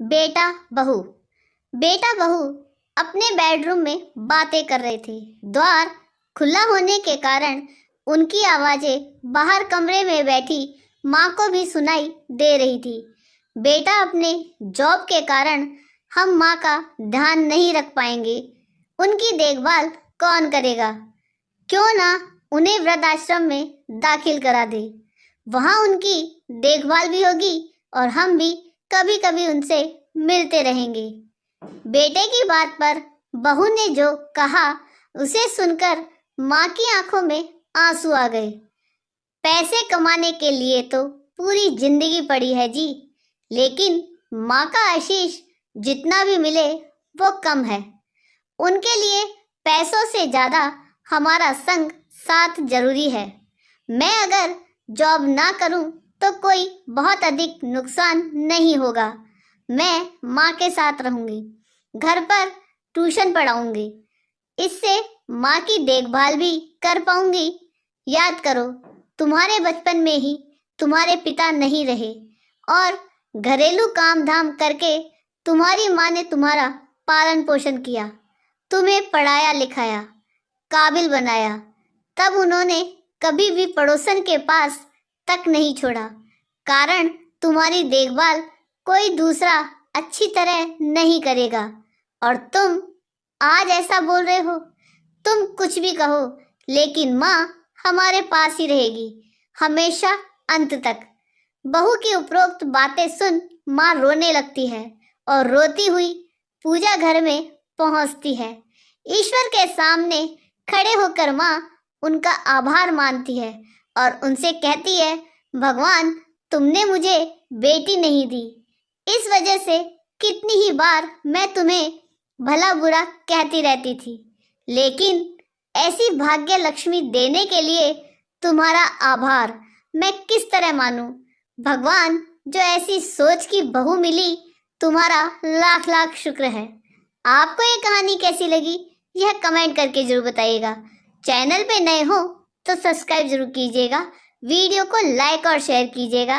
बेटा बहू। बेटा बहू अपने बेडरूम में बातें कर रहे थे। द्वार खुला होने के कारण उनकी आवाजें बाहर कमरे में बैठी माँ को भी सुनाई दे रही थी। बेटा, अपने जॉब के कारण हम माँ का ध्यान नहीं रख पाएंगे, उनकी देखभाल कौन करेगा? क्यों ना उन्हें वृद्धाश्रम में दाखिल करा दे। वहाँ उनकी देखभाल भी होगी और हम भी कभी कभी उनसे मिलते रहेंगे। बेटे की बात पर बहू ने जो कहा उसे सुनकर माँ की आंखों में आंसू आ गए। पैसे कमाने के लिए तो पूरी जिंदगी पड़ी है जी, लेकिन माँ का आशीष जितना भी मिले वो कम है। उनके लिए पैसों से ज्यादा हमारा संग साथ जरूरी है। मैं अगर जॉब ना करूं तो कोई बहुत अधिक नुकसान नहीं होगा। मैं माँ के साथ रहूंगी, घर पर ट्यूशन पढ़ाऊंगी, इससे माँ की देखभाल भी कर पाऊंगी। याद करो, तुम्हारे बचपन में ही तुम्हारे पिता नहीं रहे और घरेलू काम धाम करके तुम्हारी माँ ने तुम्हारा पालन पोषण किया, तुम्हें पढ़ाया लिखाया, काबिल बनाया। तब उन्होंने कभी भी पड़ोसन के पास तक नहीं छोड़ा, कारण तुम्हारी देखभाल कोई दूसरा अच्छी तरह नहीं करेगा। और तुम आज ऐसा बोल रहे हो। तुम कुछ भी कहो, लेकिन माँ हमारे पास ही रहेगी हमेशा, अंत तक। बहू की उपरोक्त बातें सुन माँ रोने लगती है और रोती हुई पूजा घर में पहुंचती है। ईश्वर के सामने खड़े होकर माँ उनका आभार मानती है और उनसे कहती है, भगवान, तुमने मुझे बेटी नहीं दी, इस वजह से कितनी ही बार मैं तुम्हें भला बुरा कहती रहती थी, लेकिन ऐसी भाग्य लक्ष्मी देने के लिए तुम्हारा आभार मैं किस तरह मानूं? भगवान, जो ऐसी सोच की बहू मिली, तुम्हारा लाख लाख शुक्र है। आपको ये कहानी कैसी लगी यह कमेंट करके जरूर बताइएगा। चैनल पे नए हो तो सब्सक्राइब जरूर कीजिएगा, वीडियो को लाइक और शेयर कीजिएगा।